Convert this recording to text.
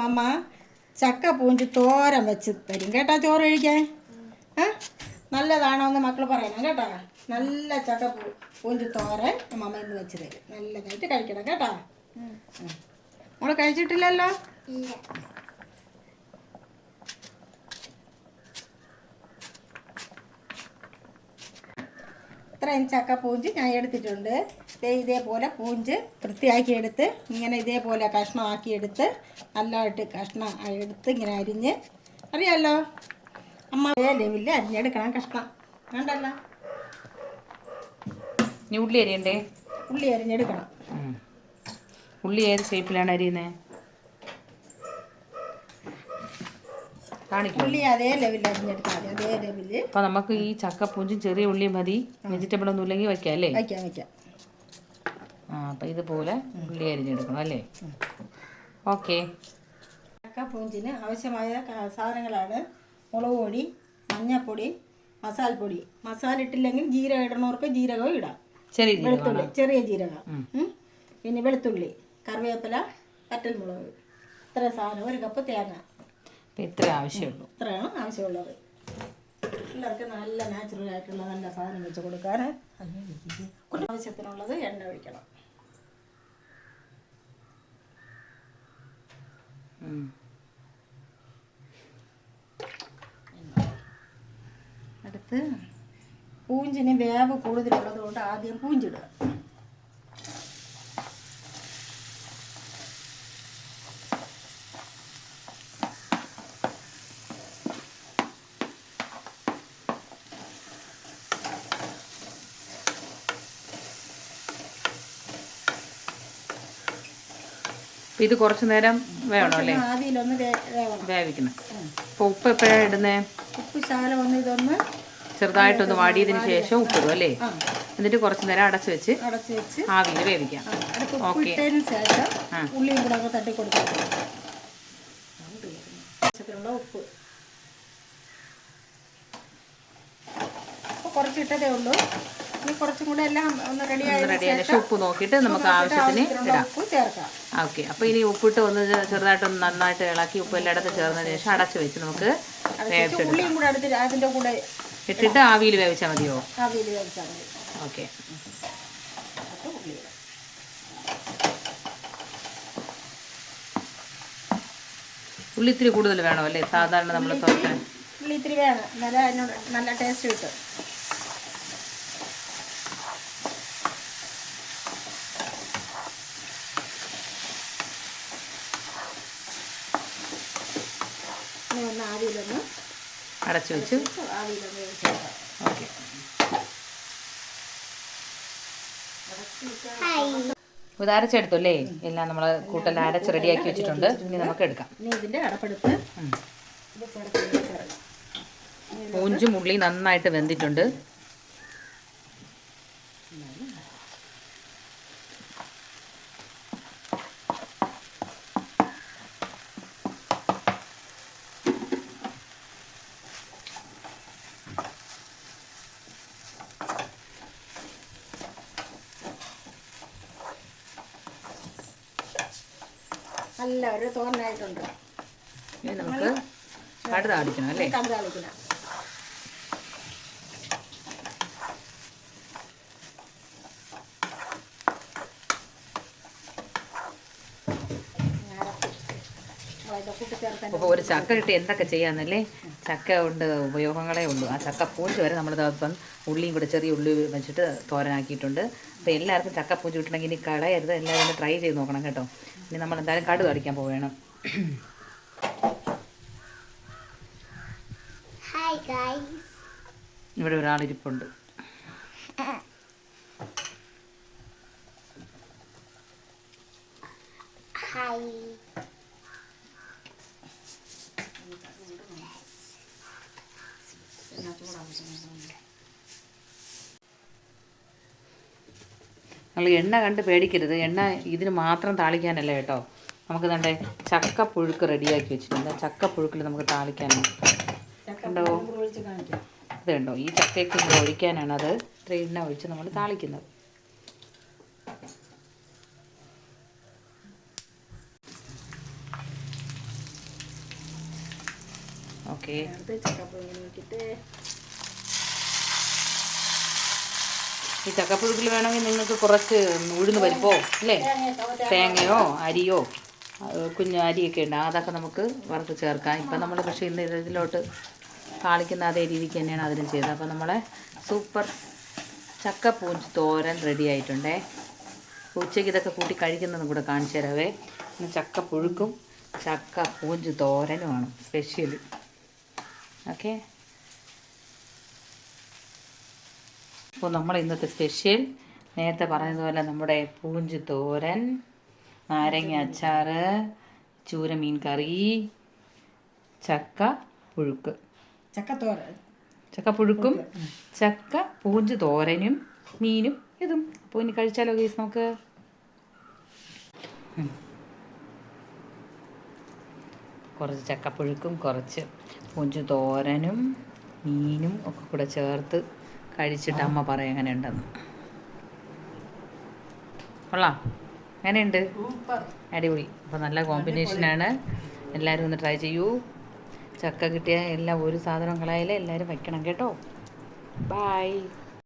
അമ്മമ്മ ചക്ക പൂഞ്ചി തോരൻ വെച്ച് തരും കേട്ടോ. ചോറ് കഴിക്കാൻ നല്ലതാണോ എന്ന് മക്കൾ പറയണം കേട്ടോ. നല്ല ചക്ക പൂഞ്ചി തോരൻ അമ്മമ്മ ഇന്ന് വെച്ച് തരും. നല്ലതായിട്ട് കഴിക്കണം കേട്ടോ. നമ്മൾ കഴിച്ചിട്ടില്ലല്ലോ. ഇത്രയും ചക്ക പൂഞ്ച് ഞാൻ എടുത്തിട്ടുണ്ട്. ഇതേപോലെ പൂഞ്ച് വൃത്തിയാക്കി എടുത്ത് ഇങ്ങനെ ഇതേപോലെ കഷ്ണമാക്കിയെടുത്ത് നല്ലതായിട്ട് കഷ്ണം എടുത്ത് ഇങ്ങനെ അരിഞ്ഞ് അറിയാമല്ലോ അമ്മ ലെവലിൽ അരിഞ്ഞെടുക്കണം. കഷ്ണം വേണ്ടല്ലോ. ഉള്ളി അരിയണ്ടേ? ഉള്ളി അരിഞ്ഞെടുക്കണം. ഉള്ളി ഏത് ഷേപ്പിലാണ് അരിയുന്നത്? ഉള്ളി അതേ ലെവലിൽ അരിഞ്ഞെടുത്താൽ മതി. അതേ ലെവലിൽ. അപ്പോൾ നമുക്ക് ഈ ചക്കപ്പൂഞ്ചും ചെറിയ ഉള്ളി മതി. വെജിറ്റബിൾ ഒന്നും ഇല്ലെങ്കിൽ വയ്ക്കാം അല്ലേ? വയ്ക്കാം. അപ്പോൾ ഇതുപോലെ ഉള്ളി അരിഞ്ഞെടുക്കണം അല്ലേ? ഓക്കെ. ചക്കപ്പൂഞ്ചിന് ആവശ്യമായ സാധനങ്ങളാണ് മുളക് പൊടി, മഞ്ഞൾപ്പൊടി, മസാലപ്പൊടി. മസാല ഇട്ടില്ലെങ്കിൽ ജീരകം ഇടണവർക്ക് ജീരകം ഇടാം. വെളുത്തുള്ളി, ചെറിയ ജീരകം, പിന്നെ വെളുത്തുള്ളി, കറിവേപ്പില, വറ്റൽമുളക്. ഇത്ര സാധനം. 1 കപ്പ് തേങ്ങ. ഇത്ര ആവശ്യമുള്ളൂ. ഇത്രയാണ് ആവശ്യമുള്ളത്. എല്ലാവർക്കും നല്ല നാച്ചുറൽ ആയിട്ടുള്ള നല്ല സാധനം വെച്ച് കൊടുക്കാൻ. ആവശ്യത്തിനുള്ളത് എണ്ണ ഒഴിക്കണം. അടുത്ത് പൂഞ്ചിന് വേവ് കൂടുതലുള്ളത് കൊണ്ട് ആദ്യം പൂഞ്ചിടുക. ഇത് കുറച്ച് നേരം വേണോ അല്ലേ? ആദ്യമൊന്ന് വേവിക്കണം. അപ്പോൾ ഉപ്പ് എപ്പോഴാണ് ഇടുന്നത്? ഉപ്പ് ശകലം ഒന്ന് ഇതൊന്ന് ചെറുതായിട്ടൊന്ന് വാടിയതിന് ശേഷം ഉപ്പിടും അല്ലേ? എന്നിട്ട് കുറച്ച് നേരം അടച്ചു വെച്ച് ആവിയിൽ വേവിക്കാം. ഓക്കെ. ശേഷം ഉള്ളിയും കൂടെ ഒക്കെ തട്ടി കൊടുക്കാം. ഉപ്പ് കുറച്ചിട്ടതേ ഉള്ളൂ. ഇനി കുറച്ചും കൂടെ എല്ലാം ഒന്ന് റെഡിയായതിനു ശേഷം ഉപ്പ് നോക്കിയിട്ട് നമുക്ക് ആവശ്യത്തിന് ഇടാം. ഉപ്പ് ചേർക്കാം. ഓക്കെ. അപ്പോൾ ഇനി ഉപ്പിട്ട് ഒന്ന് ചെറുതായിട്ടൊന്ന് നന്നായിട്ട് ഇളക്കി ഉപ്പ് എല്ലായിടത്തും ചേർന്നതിന് ശേഷം അടച്ചു വെച്ച് നമുക്ക് ഉള്ളിയും കൂടെ എടുത്ത് അതിൻ്റെ കൂടെ ഇട്ടിട്ട് ആവിയിൽ വേവിച്ചാൽ മതിയോ? ആവിയിൽ വേവിച്ചാൽ മതി. ഓക്കെ. ഉള്ളി ഇത്തിരി കൂടുതൽ വേണോ അല്ലേ? സാധാരണ നമ്മൾ തോരൻ ഉള്ളി ഇത്തിരി വേണം. നല്ല ടേസ്റ്റ് കിട്ടും. ഒന്ന് ആവിയിലൊന്ന് അടച്ചു വെച്ച് ആവിയിലൊന്ന് വേവിച്ചെടുക്കാം. ഓക്കെ. ഇത് അരച്ചെടുത്തല്ലേ? എല്ലാം നമ്മൾ കൂട്ടെല്ലാം അരച്ച് റെഡിയാക്കി വെച്ചിട്ടുണ്ട്. ഇനി നമുക്ക് എടുക്കാം. ഇനി ഇതിൻ്റെ അടപ്പെടുത്ത് പൂഞ്ചും ഉള്ളി നന്നായിട്ട് വെന്തിട്ടുണ്ട്. നല്ല ഒരു തോരനായിട്ടുണ്ട്. ഇനി നമുക്ക് കടുക് താളിക്കണം അല്ലേ? കടുക് താളിക്കണം. അപ്പോൾ ഒരു ചക്ക കിട്ടി എന്തൊക്കെ ചെയ്യാമെന്നല്ലേ? ചക്ക കൊണ്ട് ഉപയോഗങ്ങളേ ഉള്ളൂ. ആ ചക്ക പൂഞ്ച് വരെ നമ്മൾ ഇപ്പം ഉള്ളിയും കൂടെ ചെറിയ ഉള്ളി വെച്ചിട്ട് തോരനാക്കിയിട്ടുണ്ട്. അപ്പോൾ എല്ലാവർക്കും ചക്ക പൂഞ്ച് കിട്ടണമെങ്കിൽ ഇനി കളയരുത്. എല്ലാവരും ഒന്ന് ട്രൈ ചെയ്ത് നോക്കണം കേട്ടോ. ഇനി നമ്മൾ എന്തായാലും കടുക് താളിക്കാൻ പോവുകയാണ്. ഇവിടെ ഒരാളിരിപ്പുണ്ട്. നമ്മൾ എണ്ണ കണ്ട് പേടിക്കരുത്. എണ്ണ ഇതിന് മാത്രം താളിക്കാനല്ല കേട്ടോ. നമുക്ക് നല്ല ചക്കപ്പുഴുക്ക് റെഡിയാക്കി വെച്ചിട്ടുണ്ട്. ചക്കപ്പുഴുക്കിൽ നമുക്ക് താളിക്കാനാണ്. കണ്ടോ? ഇത് കണ്ടോ? ഈ ചക്കയ്ക്ക് ഒഴിക്കാനാണ് അത്. ഇത്ര എണ്ണ ഒഴിച്ച് നമ്മൾ താളിക്കുന്നത്. ഓക്കെ. അത് ചക്കപ്പുഴുങ്ങിന് നോക്കിയിട്ട് ഈ ചക്കപ്പുഴുക്കിൽ വേണമെങ്കിൽ നിങ്ങൾക്ക് കുറച്ച് ഉഴുന്ന് പരിപ്പോ അല്ലേ, തേങ്ങയോ അരിയോ കുഞ്ഞു അരിയൊക്കെ ഉണ്ട്, അതൊക്കെ നമുക്ക് വറുത്ത് ചേർക്കാം. ഇപ്പം നമ്മൾ പക്ഷേ ഇന്ന് ഇതിലോട്ട് താളിക്കുന്ന അതേ രീതിക്ക് തന്നെയാണ് അതിനും ചെയ്തത്. അപ്പോൾ നമ്മളെ സൂപ്പർ ചക്കപ്പൂഞ്ച് തോരൻ റെഡി ആയിട്ടുണ്ടേ. ഉച്ചയ്ക്ക് ഇതൊക്കെ കൂട്ടി കഴിക്കുന്നതും കൂടെ കാണിച്ചു തരാവേ. ഇന്ന് ചക്കപ്പുഴുക്കും ചക്കപ്പൂഞ്ച് തോരനുമാണ് സ്പെഷ്യൽ. ഓക്കെ, അപ്പോൾ നമ്മൾ ഇന്നത്തെ സ്പെഷ്യൽ നേരത്തെ പറഞ്ഞതുപോലെ നമ്മുടെ പൂഞ്ച് തോരൻ, നാരങ്ങ അച്ചാർ, ചൂരമീൻ കറി, ചക്ക പുഴുക്ക്, ചക്കപ്പുഴുക്കും ചക്ക പൂഞ്ച് തോരനും മീനും ഇതും. അപ്പോൾ ഇനി കഴിച്ചാലോ ഗൈസ് നമുക്ക്. കുറച്ച് ചക്കപ്പുഴുക്കും കുറച്ച് പൂഞ്ച് തോരനും മീനും ഒക്കെ കൂടെ ചേർത്ത് കഴിച്ചിട്ട് അമ്മ പറയാം എങ്ങനെ ഉണ്ടെന്ന്. കൊള്ളാം, എങ്ങനെയുണ്ട്? അടിപൊളി. അപ്പോൾ നല്ല കോമ്പിനേഷനാണ്. എല്ലാവരും ഒന്ന് ട്രൈ ചെയ്യൂ. ചക്ക കിട്ടിയ എല്ലാം ഒരു സാധനം കളയാലേ എല്ലാവരും വയ്ക്കണം കേട്ടോ. ബൈ.